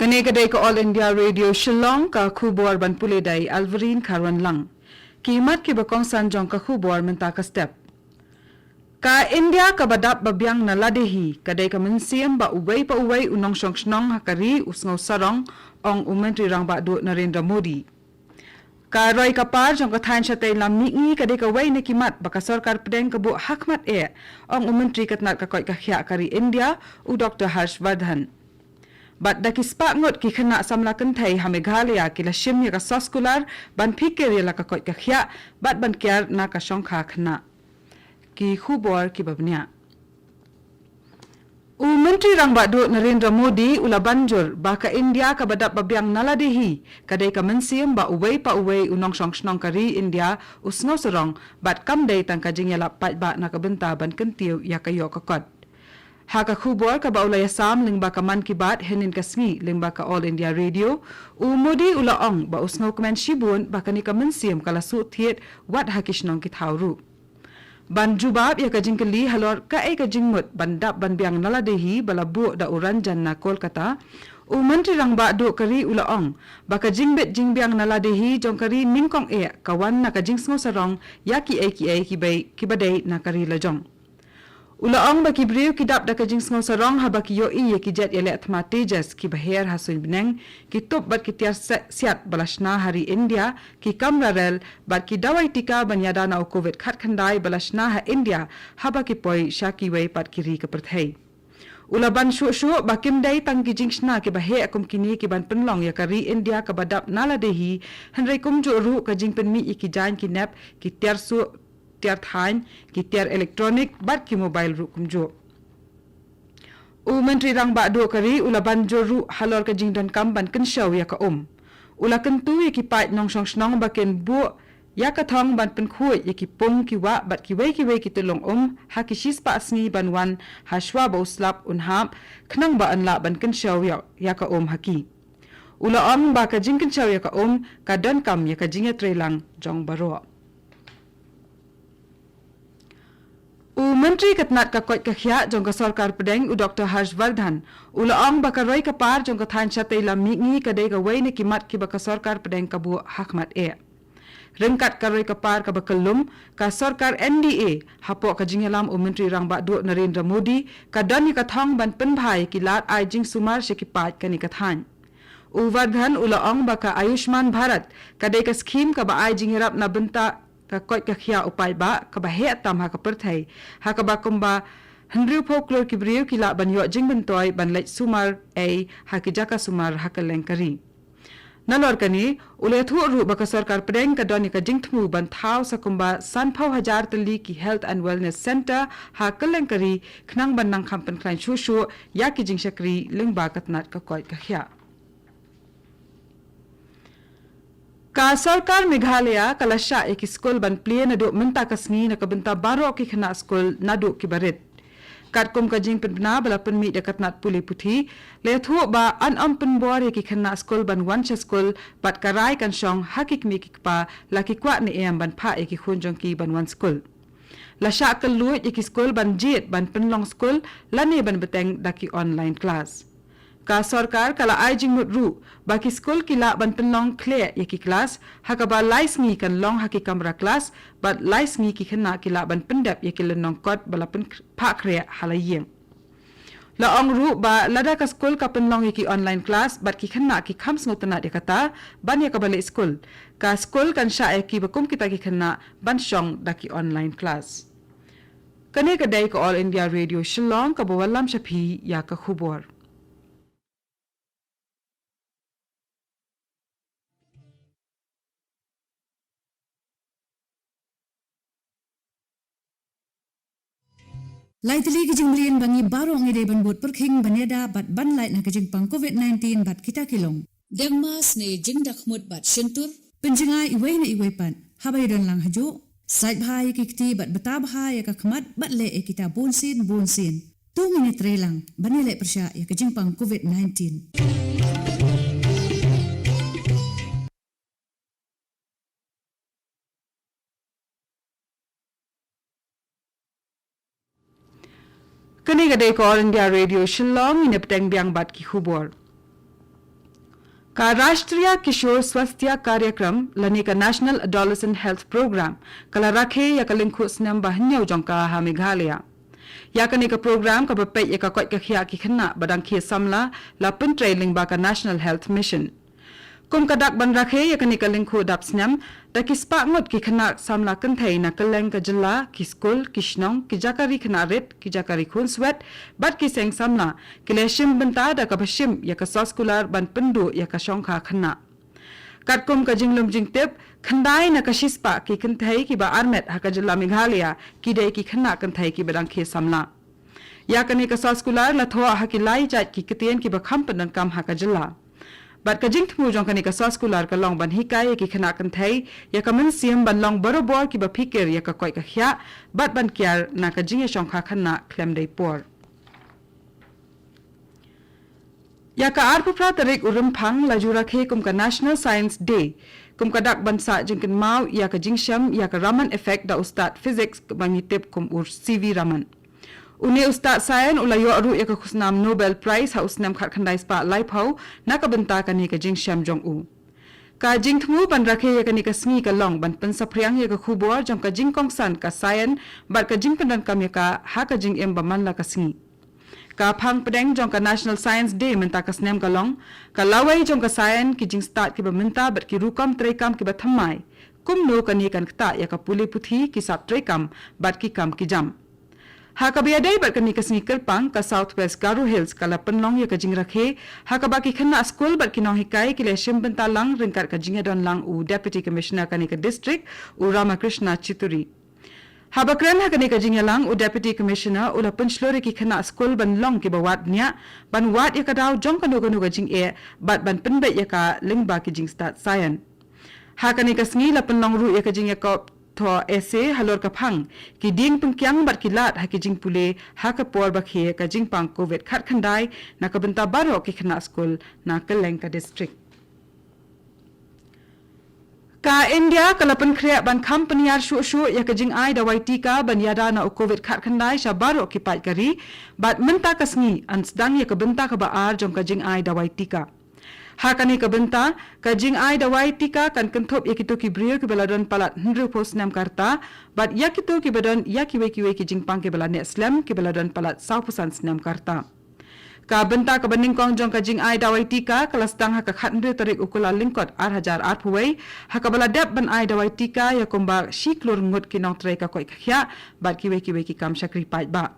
Kani kadai ka All India Radio Shillong ka khubor ban pule dai Alvarin Karwan lang. Kimat ki bakong sanjong ka khubor menta ka step. Ka India ka badap babyang na ladehi kadai ka mensiam ba uway unong shnong hakari usngaw sarong ong umentri rang ba do Narendra Modi. Ka Roy Kapar jong ka thain siya tay lamngi kadai ka way ni kimat baka sarkar pedeng ka bu hakmat ong umentri katnat ka koy ka khya kari India u Dr. Harshvardhan. Bat dakispa ngot ki khana samlakan thai ha Meghalaya ki la shim ya ka soskular ban phikir ya la ka koi ka khya bat ban kyar na ka shongkha khana ki khubor ki babnya u menteri rang ba do Narendra Modi ula banjur ba ka India ka badap babyang naladehi kadai ka mensiam ba uway unong shnong kari India usngaw sarong bat kam dai tang ka jing ya la pat ba na ka benta ban kentiu ya ka yo ka kot Haka khubor ka baulaya sam lingba ka man ki bat henin ka sngi lingba ka All India Radio u Modi ula ong ba usngaw kemen shibun ba kani ka mensiam kala su thiet wat hakishnong ki thawru ban jubab ya ka jingkeli halor ka ka jingmut bandap ban biang naladehi balabu da uranjan na Kolkata u menteri rang ba do kari ula ong ba ka jingbet jingbiang naladehi jongkari ningkong kawan na ka jingsngo sarong ya ki ki badai na kari lajong Ulaong baki briu kidap da kajing sngaw sarong ha baki yo i ki jet yele atma tejas ki baher hasun bineng ki top bat ki tiar siat balashna hari India ki kamra rel bat ki dawai tika banyada na covid khat khandai balashna ha India ha baki poi shaki wei pat kiri ka perthai Ulaban shu bakim dai tang ki jingshna ki bahe akum kini ki ban penlong ya kari India ka badap nala dehi hanrei kum jo ru ka jing pen mi ki jan ki nap ki tiar su tiar thain ki tiar electronic bat ki mobile ru kumjo u menteri rang ba do kari ula banjo ru halor ka jingdon kam ban kan shaw ya ka ula kan tu ki pat nong song snong ba ken bu ya ka thong ban pen khui ki pung ki wa bat ki wei ki tulong ha ki shis pa sngi ban wan ha shwa bo slap hap khnang ba anla ban kan shaw ya ka haki ula ba ka jing kan shaw ya ka ka don kam ya ka jinga trelang jong baro U menteri katnat ka koi ka khya jong ka sarkar pedeng u Dr. Harshvardhan ula ong baka Roy Kapar jong ka than chatei la mingi ka dei ka wei ni kimat ki baka sarkar pedeng ka bu hakmat Rengkat ka Roy Kapar ka bakalum ka sarkar NDA hapo ka jingelam u menteri rang ba do Narendra Modi ka dan ni ka thong ban pen bhai ki lat ai jing sumar she ki pat ka ni ka than u Vardhan ula ong baka Ayushman Bharat ka dei ka scheme ka ba ai jingerap na benta ka koi ka khya upai ba ka ba he tam ha ka perthai ha ka ba kumba handriu folklore ki briu ki la ban yo jing ban toy ban lech sumar ha ki jaka sumar ha ka lengkari nalor kani ule thu ru ba ka sarkar pedeng ka doni ka jingthmu ban thau sa kumba sanphau hajar tali ki health and wellness center ha ka lengkari khnang ban nang khampan klain shu ya ki jing shakri lingba katnat ka koi ka khya Ka sarkar Meghalaya kalasya ek skul ban plie na do menta kasni na kabenta baro ki khana skul na do ki barit katkum ka jing penna bala penmi dekat nat puli puthi le thu ba an pen bor ki khana skul ban wancha skul bat karai kan shong hakik mi ki pa la ki kwa ni em ban pha ki khun jong ki ban wan skul la sha kal lu ki skul ban jit ban penlong skul la ni ban beteng daki online class Ka sarkar kala ai jing mut ru baki skul kila ban penlong clear ya ki class hakaba lais ngi kan long haki kamera class but lais ngi ki khana kila ban pendap ya ki lenong kot bala pen pha khre halayeng la ong ru ba lada ka skul ka penlong ya ki online class but ki khana ki khams ngotana de kata ban ya ka bale skul ka skul kan sha ya ki bakum kita ki khana ban shong daki online class kane ka dai ka All India Radio Shillong ka bawalam shapi ya ka khubor Laitli kijing mlian bangi baro ngi dei ban bot perking baneda bat ban lait na kijing pang COVID-19 bat kita kilong. Dengmas ne jing dakmut bat shentur. Penjinga iway na iway pan. Habay don lang hajo. Sait bahaya kikti bat bata bahaya kakmat bat le kita bonsin. 2 minit lang banile persya ya kijing pang COVID-19. Kani gadai ko All India Radio Shillong in peteng biang bat ki khubor. का राष्ट्रीय किशोर स्वास्थ्य कार्यक्रम लने का national adolescent health programme कला रखे या कलिंखु स्नम बहन्यो जोंका हा मेघालय या कने का प्रोग्राम का बपे या का कोई का खिया की खन्ना बदंग खिया समला ला पिन ट्रेलिंग बा का नेशनल हेल्थ मिशन कुम का दाक बन रखे या कने का लिंखु दाप स्नम ता किसपा ngot की खन्ना समला कंथई ना कलेंग का जिला की स्कूल किश्नोंग की जाकारी खना रेट की जाकारी खून स्वेट बट की सेंग समला कि लेशिम बनता दा का बशिम या का सस्कुलर बन पिंडो या का शोंखा खन्ना काटकुम का जिंगलुम जिंगतेप खंडाई न का शिस्पा की कंथई की बा आरमेट हा का जिला मेघालय की दे की खन्ना कंथई की बदंग खे समला या कने का सस्कुलर लथवा हा की लाई जात की कितेन की बखम पदन काम हा का जिला बट का जिंग थमु जों कने का सस्कुलर का लोंग बन हिकाय की खना कंथई या का मन सियम बन लोंग बरोबर की बा फिकर या का कोई का खिया बट बन क्यार ना का जिंग शोंखा खन्ना क्लेम दे पोर या का आरपुप्रा तरिक उरमफांग लाजू रखे कुम का नेशनल साइंस डे कुम का दाक बनसा जिंकन माव या का जिंगशम या का रमन इफेक्ट दा उस्ताद फिजिक्स बंगी टिप कुम उर सीवी रमन उन्हें उस्ताद सायन उलायो अरु या का खुसनाम नोबेल प्राइज हा उसनाम खरखंडाई स्पा लाइफ हाउ ना का बनता का ने का जिंगशम जोंग उ का जिंगथमु बन रखे या का ने का स्मी का लोंग बन पन सप्रियांग या का खुबोर जों का जिंगकोंग सन का सायन बर का जिंग पनन कम या का हा का जिंग एम बमन ला का स्मी का फंग पडेंग जों का नेशनल साइंस डे मिंता का स्नेम का लोंग का लावई जों का सायन की जिंग स्टार्ट की बमिंता बट की रुकम त्रेकम की बथम्माई कुम नो का नेकन कता या का पुले पुथी की साप त्रेकम बट की कम की जम हा का बियादई बट का निकस निकल पंग का साउथ वेस्ट गारो हिल्स का लपन लोंग या का जिंग रखे हा का बाकी खन्ना स्कूल बट की नौ हिकाई के लिए शिमबंता लंग रिंकर का जिंग डन लंग उ डेप्यूटी कमिश्नर का निका डिस्ट्रिक्ट उ रामाकृष्णा चितुरी हाबक्रन हकने का जिंगलांग उ डेप्यूटी कमिश्नर उला पंचलोरे की खना स्कूल बन लोंग की बवात न्या बन वाट या का दाव जों का नो जिंग ए बट बन पिनबे या का लिंगबा की जिंग स्टार्ट सायन हाकने का स्मी लपन लोंग रु या का जिंग या को थो ऐसे हलोर का फंग की डिंग पंक्यांग बट की लाट हकी जिंग पुले हाका पोर बखे का जिंग पंग कोविड खट खंडाई ना का बनता बारो की खना स्कूल ना कलेंग का डिस्ट्रिक्ट का इंडिया कलपन खरे बन कंपनी यार शो या का जिंग आई दवाई टीका बन यादा ना कोविड खट खंडाई शाबारो की पाट करी बट मनता कसनी अंसदांग या का बनता का बार जों का जिंग आई दवाई टीका हाकने का बनता का जिंग आई दवाई टीका कन कंथोप यकितो की ब्रियो की बलादन पलाट हंड्रो पोस्ट नाम करता बट यकितो की बदन या की वे की जिंग पांग के बला ने स्लैम की बलादन पलाट 100% नाम करता का बनता का बनिंग कोंग जों का जिंग आई दवाई टीका कलस्तांग हा का खंड्रो तरिक उकुला लिंकट 8008 हुई हा का बला डेप बन आई दवाई टीका या कुंबा शीक्लोर ngut की नौतरे का कोई खिया बट की वे की काम शकरी पाइट बा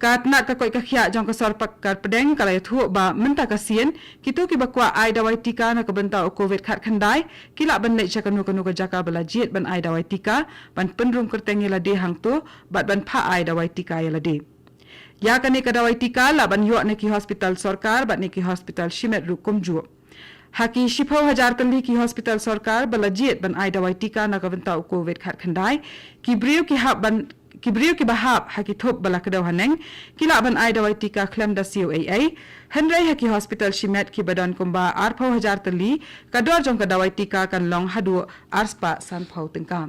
काटना का कोई कखिया जों का सरपक कर पडेंग कला यथु बा मनता का सियन कितो की बकवा आई दवाई टीका ना का बनता कोविड खट खंडाई किला बन ले चकनु कनु का जाका बला जियत बन आई दवाई टीका बन पनरुम करतेंग यला दे हंग तो बट बन फा आई दवाई टीका यला दे या कने का दवाई टीका ला बन यो ने की हॉस्पिटल सरकार बट ने की हॉस्पिटल शिमेट रुकुम जुओ हाकी शिफो हजार कली की हॉस्पिटल सरकार बला जियत बन आई दवाई टीका ना का बनता कोविड खट खंडाई की ब्रियो की हा बन किब्रियो की बहाब हकी थोप बला कदव हनेंग किला बन आई दवाई टीका क्लेम दा COAA हनरे हकी हॉस्पिटल शिमेट की बदन कुंबा 4000 तली कदर जों का दवाई टीका कन लोंग हदु आरसपा सनफाउ तिंका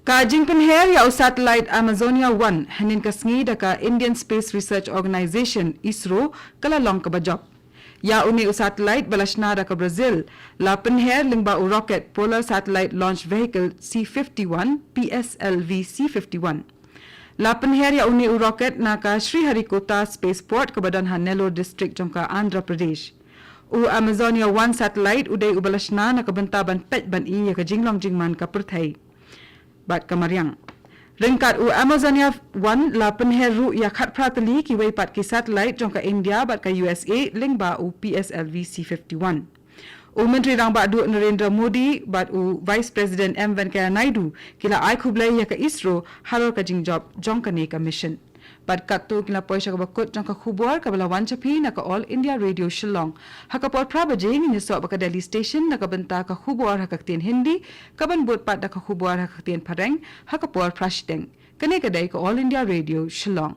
का जिंगपन हेर या सैटेलाइट अमेजोनिया 1 हनिन का स्ंगी दका Indian Space Research Organisation ISRO कला लोंग का बजब या उन्हें सैटेलाइट बलशना रका ब्राजील लापन हेर लिंगबा rocket polar satellite launch vehicle C51 PSLV C51 लापन हेर या उन्हें रॉकेट ना का श्रीहरिकोटा स्पेस पोर्ट का बदन हा नेलोर डिस्ट्रिक्ट जों का आंध्र प्रदेश उ अमेजोनिया 1 सैटेलाइट उदय उबलशना ना का बनता बन पेट बन ई या का जिंगलोंग जिंगमान का प्रथई बात कमरियांग रिंकाट उ अमेजोनिया 1 लापन है रु या खटप्रातली की वे पाट की सैटेलाइट जों का इंडिया बट का USA लिंगबा उ PSLV C51 उ मंत्री रांबा दु नरेंद्र मोदी बट उ वाइस प्रेसिडेंट M वेंकैया नायडू किला आई खुबले या का इसरो हालो का जिंग जॉब जों का ने का मिशन बट कत्तो किला पैसा का बकुट जों का खुबोर का बला वांचपी ना का ऑल इंडिया रेडियो शिलोंग हका पोर प्राबजे नि सो बका दिल्ली स्टेशन ना का बनता का खुबोर हका तीन हिंदी कबन बोट पाट का खुबोर हका तीन फरेंग हका पोर फ्रशटेंग कने का दे का ऑल इंडिया रेडियो शिलोंग